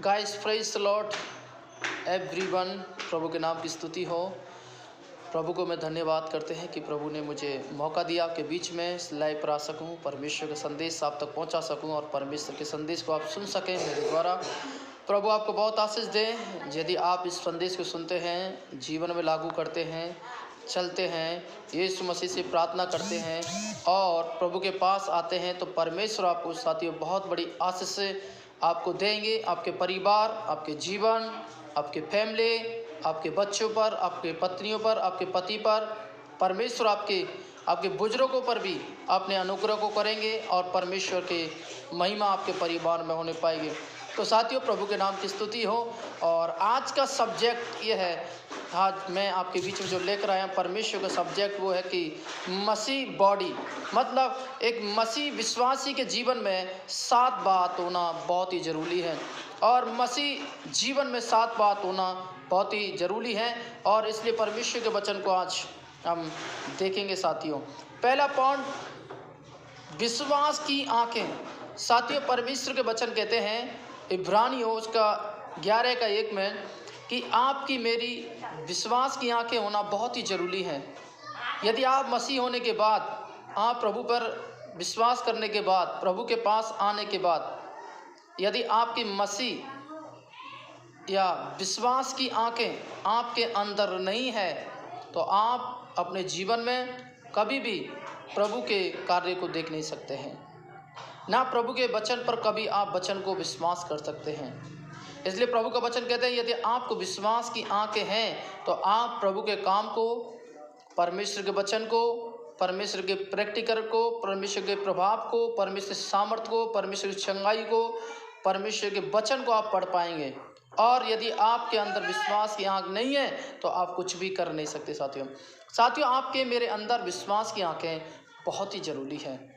Guys praise the lord everyone. प्रभु के नाम की स्तुति हो। प्रभु को मैं धन्यवाद करते हैं कि प्रभु ने मुझे मौका दिया आपके बीच में लाइव पर आ सकूं, परमेश्वर का संदेश आप तक पहुंचा सकूं और परमेश्वर के संदेश को आप सुन सकें मेरे द्वारा। प्रभु आपको बहुत आशीष दें। यदि आप इस संदेश को सुनते हैं, जीवन में लागू करते हैं, चलते हैं, यीशु मसीह से प्रार्थना करते हैं और प्रभु के पास आते हैं, तो परमेश्वर आपको साथियों बहुत बड़ी आशीष से आपको देंगे। आपके परिवार, आपके जीवन, आपके फैमिली, आपके बच्चों पर, आपके पत्नियों पर, आपके पति पर, परमेश्वर आपके बुजुर्गों पर भी अपने अनुग्रह को करेंगे और परमेश्वर के महिमा आपके परिवार में होने पाएगी। तो साथियों, प्रभु के नाम की स्तुति हो। और आज का सब्जेक्ट ये है, आज मैं आपके बीच में जो लेकर आया हूँ परमेश्वर का सब्जेक्ट, वो है कि मसीह बॉडी, मतलब एक मसीह विश्वासी के जीवन में 7 बात होना बहुत ही ज़रूरी है। और मसीह जीवन में 7 बात होना बहुत ही ज़रूरी है और इसलिए परमेश्वर के वचन को आज हम देखेंगे साथियों। पहला पॉइंट, विश्वास की आंखें। साथियों, परमेश्वर के वचन कहते हैं इब्रानियों उसका 11:1 में कि आपकी मेरी विश्वास की आंखें होना बहुत ही ज़रूरी है। यदि आप मसीह होने के बाद, आप प्रभु पर विश्वास करने के बाद, प्रभु के पास आने के बाद, यदि आपकी मसीह या विश्वास की आंखें आपके अंदर नहीं है, तो आप अपने जीवन में कभी भी प्रभु के कार्य को देख नहीं सकते हैं, ना प्रभु के वचन पर कभी आप वचन को विश्वास कर सकते हैं। इसलिए प्रभु का वचन कहते हैं यदि आपको विश्वास की आंखें हैं तो आप प्रभु के काम को, परमेश्वर के वचन को, परमेश्वर के प्रैक्टिकल को, परमेश्वर के प्रभाव को, परमेश्वर के सामर्थ्य को, परमेश्वर की चंगाई को, परमेश्वर के वचन को आप पढ़ पाएंगे। और यदि आपके अंदर विश्वास की आंख नहीं है तो आप कुछ भी कर नहीं सकते। साथियों, आपके मेरे अंदर विश्वास की आंखें बहुत ही ज़रूरी है।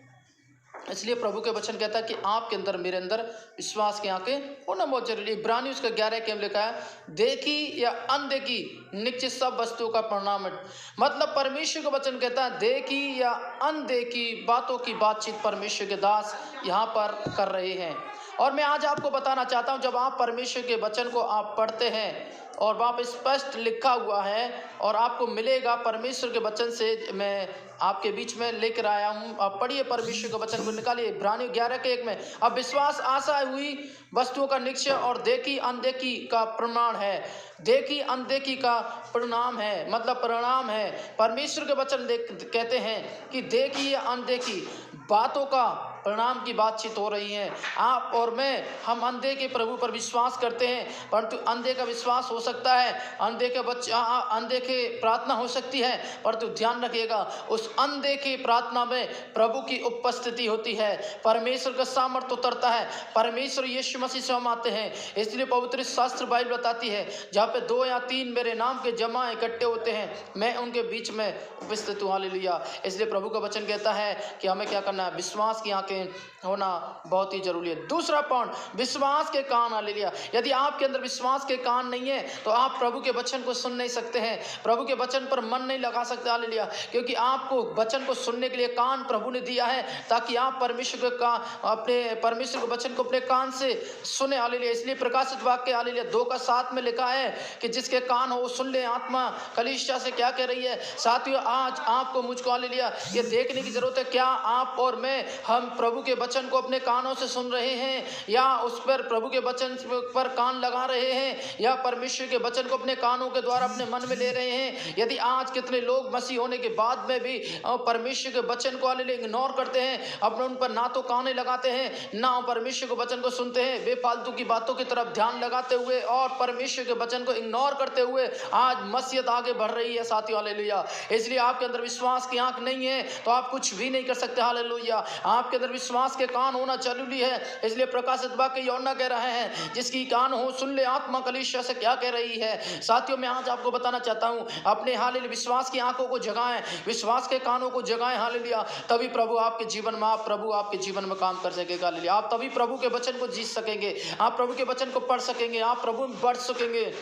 इसलिए प्रभु के वचन कहता है कि आपके अंदर, मेरे अंदर विश्वास की आंखें होना बहुत जरूरी है। इब्रानी उसका 11 में लिखा है, देखी या अनदेखी निश्चित सब वस्तुओं का परिणाम है। मतलब परमेश्वर का वचन कहता है देखी या अनदेखी बातों की बातचीत परमेश्वर के दास यहाँ पर कर रहे हैं। और मैं आज आपको बताना चाहता हूँ, जब आप परमेश्वर के वचन को आप पढ़ते हैं और वहाँ पर स्पष्ट लिखा हुआ है और आपको मिलेगा परमेश्वर के वचन से, मैं आपके बीच में लेकर आया हूँ। आप पढ़िए परमेश्वर के वचन को, निकालिए इब्रानी 11:1 में। अब विश्वास आशा हुई वस्तुओं का निश्चय और देखी अनदेखी का प्रमाण है। देखी अनदेखी का परिणाम है, मतलब परिणाम है। परमेश्वर के वचन कहते हैं कि देखी या अनदेखी बातों का परिणाम की बातचीत हो रही है। आप और मैं, हम अंधे के प्रभु पर विश्वास करते हैं, परंतु अंधे का विश्वास हो सकता है, अंधे के प्रार्थना हो सकती है, परंतु ध्यान रखिएगा उस अंधे की प्रार्थना में प्रभु की उपस्थिति होती है, परमेश्वर का सामर्थ्य उतरता है, परमेश्वर यीशु मसीह से हम आते हैं। इसलिए पवित्र शास्त्र बाइबल बताती है, जहाँ पे 2 या 3 मेरे नाम के जमा इकट्ठे होते हैं, मैं उनके बीच में उपस्थित हूँ। हालेलुया। इसलिए प्रभु का वचन कहता है कि हमें क्या करना है, विश्वास की आंखें होना बहुत ही जरूरी है। दूसरा पॉइंट, विश्वास के कान। हालेलुया। यदि आपके अंदर विश्वास के कान नहीं है तो आप प्रभु के वचन को सुन नहीं सकते हैं, प्रभु के वचन पर मन नहीं लगा सकते। हालेलुया। क्योंकि आपको वचन को सुनने के लिए कान प्रभु ने दिया है, ताकि आप परमेश्वर के वचन को अपने कान से सुने। हालेलुया। इसलिए प्रकाशित वाक्य हालेलुया 2:7 में लिखा है कि जिसके कान हो वो सुन ले, आत्मा कलीसिया से क्या कह रही है। साथियों, आज आपको, मुझको हालेलुया ये देखने की जरूरत है, क्या आप और मैं, हम प्रभु के वचन को अपने कानों से सुन रहे हैं, या उस पर प्रभु के वचन पर कान लगा रहे हैं, या परमेश्वर के वचन को अपने कानों के द्वारा अपने मन में ले रहे हैं। यदि आज कितने लोग मसीह होने के बाद में भी परमेश्वर के वचन को इग्नोर करते हैं, अपने उन पर ना तो काने लगाते हैं, ना परमेश्वर के वचन को सुनते हैं, बेफालतू की बातों की तरफ ध्यान लगाते हुए और परमेश्वर के वचन को इग्नोर करते हुए आज मसीहत आगे बढ़ रही है। साथियों, हालेलुया। इसलिए आपके अंदर विश्वास की आंख नहीं है तो आप कुछ भी नहीं कर सकते। हालेलुया। आपके अंदर विश्वास के कान होना जरूरी है। इसलिए प्रकाशित वाक्य यूहन्ना कह रहे हैं, जिसकी कान हो सुन ले, आत्मा कलीसिया से क्या कह रही है। साथियों, मैं आज आपको बताना चाहता हूं, अपने हालेलुया विश्वास की आंखों को जगाएं, विश्वास के कानों को जगाएं। हालेलुया। तभी प्रभु आपके जीवन में, प्रभु आपके जीवन में काम कर सकेगा। हालेलुया। आप तभी प्रभु के वचन को जीत सकेंगे, आप प्रभु के वचन को पढ़ सकेंगे, आप प्रभु में बढ़ सकेंगे।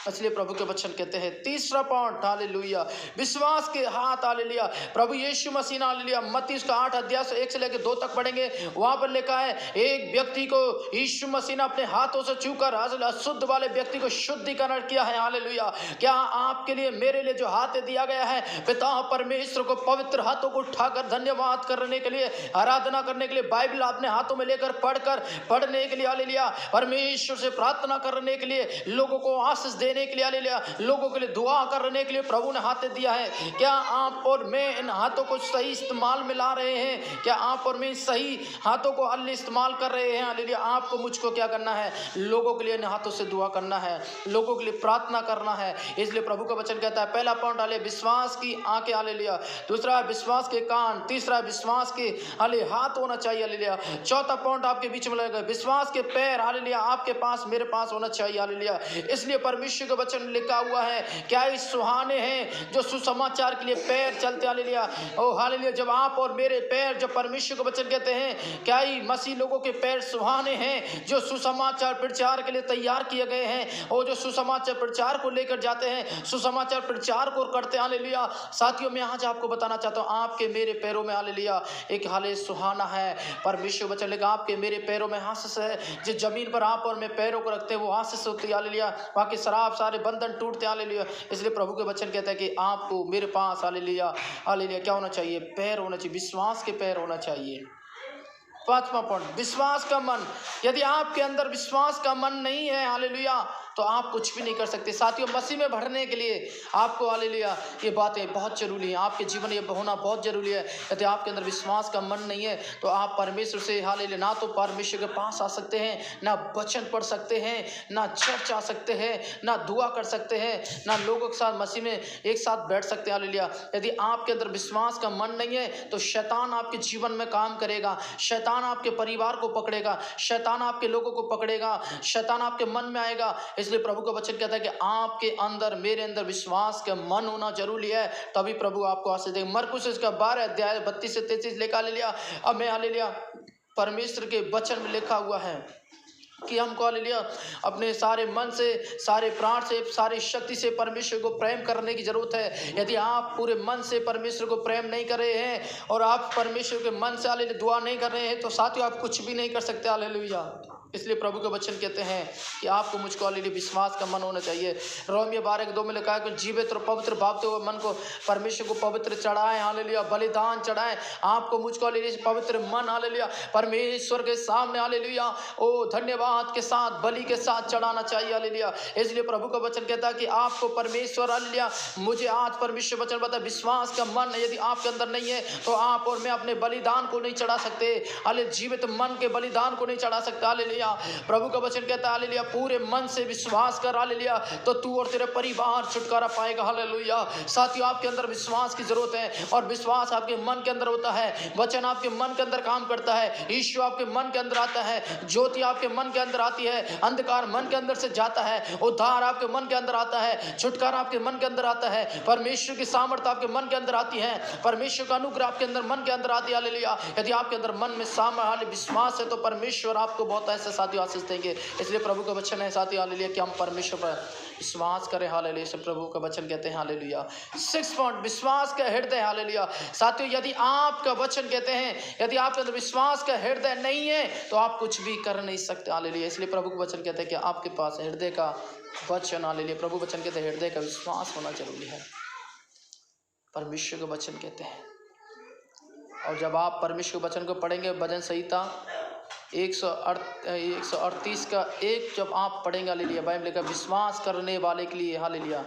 इसलिए प्रभु के वचन कहते हैं तीसरा पॉइंट, हालेलुया, विश्वास के हाथ, हालेलुया, प्रभु यीशु मसीह, हालेलुया, मत्ती उसका 8 अध्याय से 1 से लेकर 2 तक पढ़ेंगे। वहां पर लिखा है एक व्यक्ति को यीशु मसीह ने अपने हाथों से छूकर अशुद्ध वाले व्यक्ति को शुद्धिकरण किया है, हालेलुया। क्या आपके लिए, मेरे लिए जो हाथ दिया गया है, पिता परमेश्वर को पवित्र हाथों को उठाकर धन्यवाद करने के लिए, आराधना करने के लिए, बाइबल अपने हाथों में लेकर पढ़ने के लिए, हालेलुया, परमेश्वर से प्रार्थना करने के लिए, लोगों को आशीष देने के लिए, हालेलुया, लोगों के लिए दुआ करने के लिए प्रभु ने हाथ दिया है। क्या आप और मैं इन हाथों को सही इस्तेमाल में ला रहे हैं? क्या आप और मैं सही हाथों को इस्तेमाल कर रहे हैं? हालेलुया, आपको मुझको क्या करना है? लोगों के लिए इन हाथों से दुआ करना है, लोगों के लिए प्रार्थना करना है। इसलिए प्रभु का वचन कहता है पहला पॉइंट, हालेलुया, विश्वास की आंखें, हालेलुया, दूसरा विश्वास के कान, तीसरा विश्वास के हाथ होना चाहिए, हालेलुया, चौथा पॉइंट आपके बीच में लगेगा विश्वास के पैर, हालेलुया, आपके पास, मेरे पास होना चाहिए, हालेलुया। इसलिए परमेश्वर के वचन लिखा हुआ है, क्या इस सुहाने हैं जो सुसमाचार के लिए पैर चलते, हालेलुया, ओ हालेलुया, जब आप और मेरे पैर, जब परमेश्वर के वचन कहते हैं क्या ही मसीह लोगों के पैर सुहाने हैं जो सुसमाचार प्रचार के लिए तैयार किए गए हैं, और जो सुसमाचार प्रचार को लेकर जाते हैं, सुसमाचार प्रचार को करते हैं, हालेलुया। साथियों, मैं आज आपको बताना चाहता हूं, आपके मेरे पैरों में, हालेलुया, एक हाले सुहाना है। परमेश्वर वचन लिखा आपके मेरे पैरों में आशीष है। जिस जमीन पर आप और मैं पैरों को रखते हैं वो आशीष होती है, हालेलुया, वहां के शराब सारे बंधन टूटते, हालेलुया। इसलिए प्रभु के वचन कहता है कि आपको मेरे पास, हालेलुया, हालेलुया, क्या होना चाहिए? पैर होना चाहिए, विश्वास के पैर होना चाहिए। पांचवा पॉइंट, विश्वास का मन। यदि आपके अंदर विश्वास का मन नहीं है, हालेलुया, तो आप कुछ भी नहीं कर सकते। साथियों, मसीह में बढ़ने के लिए आपको, हालेलुया, ये बातें बहुत जरूरी है, आपके जीवन ये होना बहुत जरूरी है। यदि आपके अंदर विश्वास का मन नहीं है तो आप परमेश्वर से, हालेलुया, ना तो परमेश्वर के पास आ सकते हैं, ना वचन पढ़ सकते हैं, ना चर्च आ सकते हैं, ना दुआ कर सकते हैं, ना लोगों के साथ मसीह में एक साथ बैठ सकते हैं, हालेलुया। यदि आपके अंदर विश्वास का मन नहीं है तो शैतान आपके जीवन में काम करेगा, शैतान आपके परिवार को पकड़ेगा, शैतान आपके लोगों को पकड़ेगा, शैतान आपके मन में आएगा। इसलिए प्रभु का वचन कहता है कि आपके अंदर, मेरे अंदर विश्वास का मन होना जरूरी है, तभी प्रभु आपको आशीष देगा। मरकुस इसका 12 अध्याय 32 से 33 लेकर ले लिया। अब मैं, हालेलुया, परमेश्वर के वचन में लिखा हुआ है कि हमको, हालेलुया, अपने सारे मन से, सारे प्राण से, सारी शक्ति से परमेश्वर को प्रेम करने की जरूरत है। यदि आप पूरे मन से परमेश्वर को प्रेम नहीं कर रहे हैं और आप परमेश्वर के मन से, हालेलुया, दुआ नहीं कर रहे हैं, तो साथियों आप कुछ भी नहीं कर सकते, हालेलुया। इसलिए प्रभु के वचन कहते हैं कि आपको, मुझको, हालेलुया, विश्वास का मन होना चाहिए। रोमियो 12:2 में लिखा है कि जीवित और पवित्र भावते हुए मन को परमेश्वर को पवित्र चढ़ाएं, हालेलुया, बलिदान चढ़ाएं। आपको, मुझको, हालेलुया, पवित्र मन, हालेलुया, परमेश्वर के सामने, हालेलुया, ओ धन्यवाद के साथ, बलि के साथ चढ़ाना चाहिए, हालेलुया। इसलिए प्रभु का वचन कहता है कि आपको परमेश्वर, हालेलुया, मुझे आज परमेश्वर वचन बताया विश्वास का मन यदि आपके अंदर नहीं है तो आप और मैं अपने बलिदान को नहीं चढ़ा सकते, हालेलुया, जीवित मन के बलिदान को नहीं चढ़ा सकते, हालेलुया। प्रभु का वचन कहता है, हालेलुया, पूरे मन से विश्वास कर, हालेलुया, तो तू और तेरे परिवार छुटकारा पाएगा, हालेलुया। साथियों, आपके अंदर विश्वास की जरूरत है, और विश्वास आपके मन के अंदर होता है, वचन आपके मन के अंदर काम करता है, ईश्वर आपके मन के अंदर आता है, ज्योति आपके मन के अंदर आती है, अंधकार मन के अंदर से जाता है, उद्धार आपके मन के अंदर आता है, छुटकारा आपके मन के अंदर आता है, परमेश्वर की सामर्थ्य आपके मन के अंदर आती है, परमेश्वर का अनुग्रह आपके अंदर मन के अंदर आती है, हालेलुया। यदि आपके अंदर मन में सामर्थ्य, विश्वास है तो परमेश्वर आपको बहुत ऐसे, साथियों, आशीष देंगे। इसलिए प्रभु का वचन है, साथियों, हालेलुया, कि हम परमेश्वर पर विश्वास करें, हालेलुया। से प्रभु का वचन कहते हैं, हालेलुया। 6 पॉइंट, विश्वास का हृदय, हालेलुया। साथियों, यदि आपका वचन कहते हैं, यदि आपके अंदर विश्वास का हृदय नहीं है तो आप कुछ भी कर नहीं सकते, हालेलुया। इसलिए प्रभु का वचन कहते हैं कि आपके पास हृदय का वचन, हालेलुया, प्रभु वचन कहते हैं हृदय का विश्वास होना जरूरी है, परमेश्वर का वचन कहते हैं। और जब आप परमेश्वर के वचन को पढ़ेंगे, भजन संहिता 138 का 1 जब आप पढ़ेंगे, हालेलुया, बाइबल लिखा विश्वास करने वाले के लिए, हालेलुया,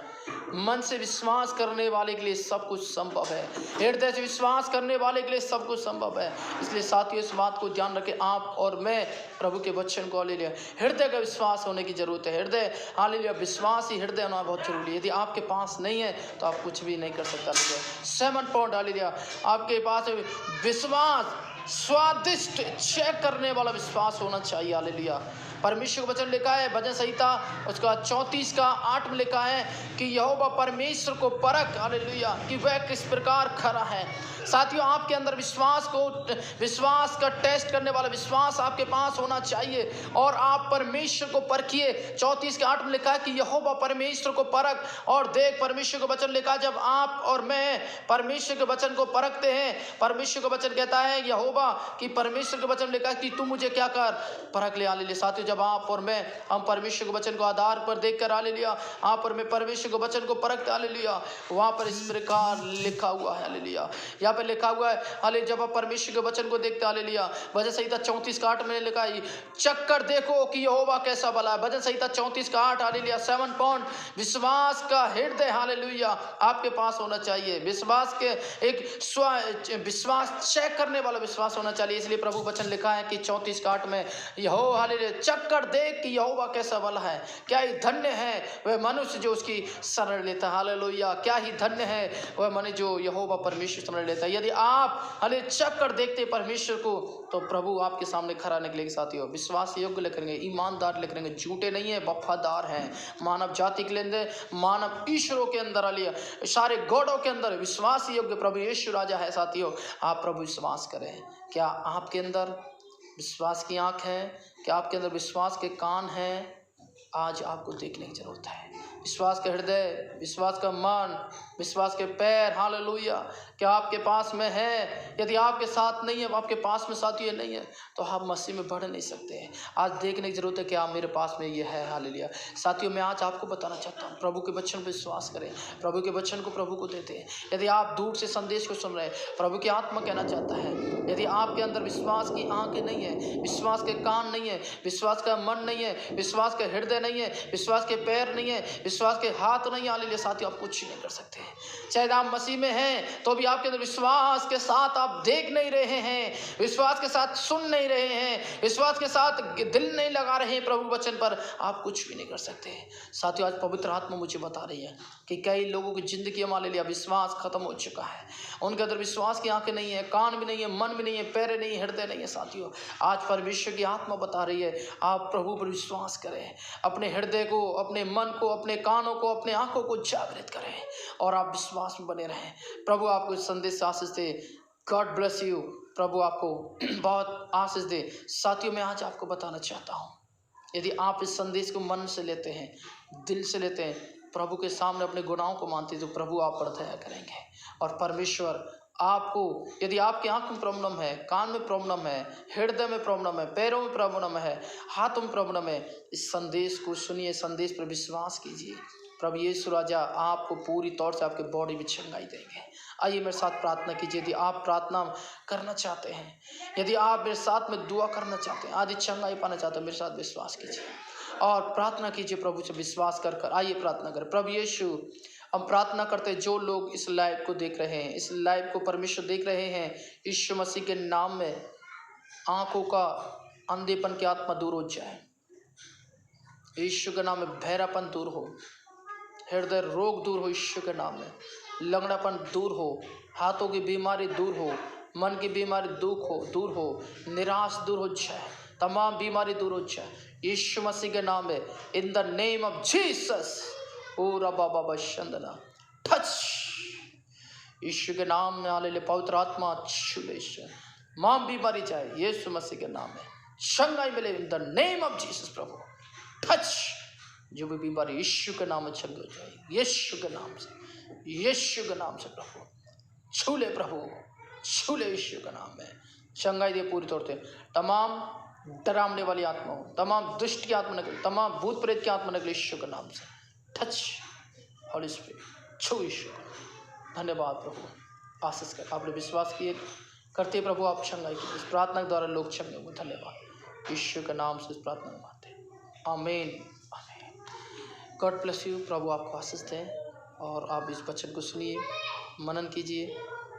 मन से विश्वास करने वाले के लिए सब कुछ संभव है, हृदय से विश्वास करने वाले के लिए सब कुछ संभव है। इसलिए साथियों, इस बात को ध्यान रखें, आप और मैं प्रभु के वचन को, हालेलुया, हृदय का विश्वास होने की जरूरत है। हृदय, हालेलुया, विश्वास ही हृदय होना बहुत जरूरी है। यदि आपके पास नहीं है तो आप कुछ भी नहीं कर सकते, हालेलुया। 7 पॉइंट, हालेलुया, आपके पास विश्वास, स्वादिष्ट चेक करने वाला विश्वास होना चाहिए, हालेलुया। परमेश्वर का वचन लिखा है भजन संहिता उसका 34 का 8 में लिखा है कि यहोवा परमेश्वर को परख, हालेलुया, कि वह किस प्रकार खरा है। साथियों, आपके अंदर विश्वास का टेस्ट करने वाला विश्वास आपके पास होना चाहिए और आप परमेश्वर को परखिए। 34 के 8 में लिखा है कि यहोवा परमेश्वर को परख और देख। परमेश्वर का वचन लिखा, जब आप और मैं परमेश्वर के वचन को परखते हैं, परमेश्वर का वचन कहता है यहोवा कि परमेश्वर के वचन लिखा है कि तू मुझे क्या कर, परख ले। हालेलुया। साथियों, जब आप और मैं हम परमेश्वर के वचन को आधार पर देखकर, हालेलुया, आप और मैं परमेश्वर के वचन को परखते, हालेलुया, वहां पर इस प्रकार लिखा हुआ है, हालेलुया, यहाँ पर लिखा हुआ है, हालेलुया, जब आप परमेश्वर के वचन को देखते, हालेलुया, भजन संहिता 34 का 8 में लिखा है, चक्कर देखो कि यहोवा कैसा भला है। भजन संहिता 34 का 8, हालेलुया, 7 पॉइंट विश्वास का हृदय, हालेलुया, आपके पास होना चाहिए। विश्वास के विश्वास चेक करने वाला विश्वास होना चाहिए। इसलिए प्रभु वचन लिखा है कि 34 का 8 में, यहो, हालेलुया, चक्कर देख कि यहोवा कैसा भला है। क्या ही धन्य है वह मनुष्य जो उसकी शरण लेता है। हालेलुया, क्या ही धन्य है वह मनुष्य जो यहोवा परमेश्वर शरण लेता है। यदि आप हालेलुया चक्कर देखते परमेश्वर को, तो प्रभु आपके सामने खरा निकलेगा। साथियों, विश्वास योग्य लिखेंगे, ईमानदार लिखेंगे, झूठे नहीं है, वफादार हैं। मानव जाति के लिए, मानव ईश्वरों के अंदर, हालेलुया, सारे गॉडों के अंदर विश्वास योग्य प्रभु यीशु राजा है। साथियों, आप प्रभु विश्वास करें। क्या आपके अंदर विश्वास की आंख है? क्या आपके अंदर विश्वास के कान हैं? आज आपको देखने की जरूरत है। विश्वास का हृदय, विश्वास का मन, विश्वास के पैर, हालेलुया, क्या आपके पास में है? यदि आपके साथ नहीं है, आपके पास में साथियों नहीं है, तो आप मसीह में बढ़ नहीं सकते हैं। आज देखने की जरूरत है कि आप मेरे पास में ये है, हालेलुया। साथियों, मैं आज आपको बताना चाहता हूँ, प्रभु के वचन पर विश्वास करें, प्रभु के वचन को प्रभु को देते हैं। यदि आप दूर से संदेश को सुन रहे हैं, प्रभु की आत्मा कहना चाहता है, यदि आपके अंदर विश्वास की आंखें नहीं है, विश्वास के कान नहीं है, विश्वास का मन नहीं है, विश्वास का हृदय नहीं है, विश्वास के पैर नहीं है, विश्वास के हाथ नहीं, हालेलुया, साथियों, आप कुछ नहीं कर सकते। चाहे आप मसीह में हैं, तो भी आपके अंदर विश्वास के साथ आप देख नहीं रहे हैं, विश्वास के साथ सुन नहीं रहे हैं, विश्वास के साथ दिल नहीं लगा रहे हैं प्रभु वचन पर, आप कुछ भी नहीं कर सकते। साथियों, आज पवित्र आत्मा मुझे बता रही है कि कई लोगों की जिंदगी में, हालेलुया, विश्वास खत्म हो चुका है। उनके अंदर विश्वास की आंखें नहीं है, कान भी नहीं है, मन भी नहीं है, पैर नहीं है, हृदय नहीं है। साथियों, आज परमेश्वर की आत्मा बता रही है, आप प्रभु पर विश्वास करें, अपने हृदय को, अपने मन को, अपने कानों को, अपने आंखों को जागृत करें और आप विश्वास में बने रहें। प्रभु आपको इस संदेश से आशीष दे। God bless you. प्रभु आपको बहुत आशीष दे। साथियों, मैं आज आपको बताना चाहता हूँ, यदि आप इस संदेश को मन से लेते हैं, दिल से लेते हैं, प्रभु के सामने अपने गुनाहों को मानते हैं, तो प्रभु आप पर दया करेंगे और परमेश्वर आपको, यदि आपकी आंख में प्रॉब्लम है, कान में प्रॉब्लम है, हृदय में प्रॉब्लम है, पैरों में प्रॉब्लम है, हाथों में प्रॉब्लम है, इस संदेश को सुनिए, संदेश पर विश्वास कीजिए। प्रभु यीशु राजा आपको पूरी तौर से आपके बॉडी में चंगाई देंगे। आइए मेरे साथ प्रार्थना कीजिए। यदि आप प्रार्थना करना चाहते हैं, यदि आप मेरे साथ में दुआ करना चाहते हैं, आदि चंगाई पाना चाहते हैं, मेरे साथ विश्वास कीजिए और प्रार्थना कीजिए प्रभु से विश्वास कर कर। आइए प्रार्थना करें। प्रभु यीशु, हम प्रार्थना करते हैं, जो लोग इस लाइव को देख रहे हैं, इस लाइव को परमेश्वर देख रहे हैं, यीशु मसीह के नाम में आंखों का अंधेपन की आत्मा दूर हो जाए। यीशु के नाम में बहरापन दूर हो, हृदय रोग दूर हो, यीशु के नाम में लंगड़ापन दूर हो, हाथों की बीमारी दूर हो, मन की बीमारी दूर हो, निराश दूर हो जाए, तमाम बीमारी दूर हो जाए यीशु मसीह के नाम में। In the name of Jesus. पूरा बाबा बशंदना टच यीशु के नाम में। हालेलुया। पवित्र आत्मा छूले, तमाम बीमारी जाए यीशु मसीह के नाम में, चंगाई मिले in the name of Jesus. Prabhu touch, जो भी बीमारी यीशु के नाम में चंगी हो जाए, यीशु के नाम से, यीशु के नाम से प्रभु छूले, प्रभु छूले यीशु के नाम में, चंगाई दे पूरी तौर से। तमाम डरावने वाली आत्मा हो, तमाम दुष्ट की आत्मा निकले, तमाम भूत प्रेत की आत्मा निकले यीशु के नाम से। टच हॉली स्पिरिट, छू यीशु। धन्यवाद प्रभु, आशीष कर। आपने विश्वास किए करते प्रभु, आप चंगाई की, इस प्रार्थना के द्वारा लोग चंगे होंगे। धन्यवाद यीशु के नाम से इस प्रार्थना में मानते हैं, आमीन आमीन। God bless you. प्रभु आपको आशीष दें और आप इस वचन को सुनिए, मनन कीजिए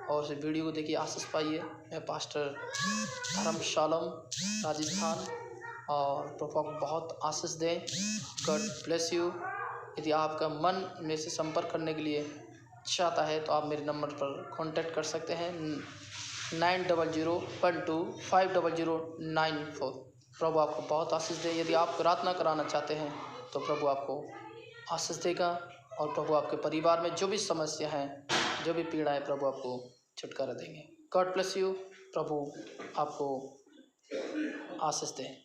और इस वीडियो को देखिए, आशीष पाइए। मैं पास्टर धर्मशालम राजस्थान, और प्रभु आपको बहुत आशीष दें। God bless you. यदि आपका मन मेरे से संपर्क करने के लिए चाहता है, तो आप मेरे नंबर पर कांटेक्ट कर सकते हैं 9001250094। प्रभु आपको बहुत आशीष दे। यदि आप प्रार्थना कराना चाहते हैं तो प्रभु आपको आशीष देगा और प्रभु आपके परिवार में जो भी समस्या है, जो भी पीड़ा है, प्रभु आपको छुटकारा देंगे। God bless you. प्रभु आपको आशीष दे।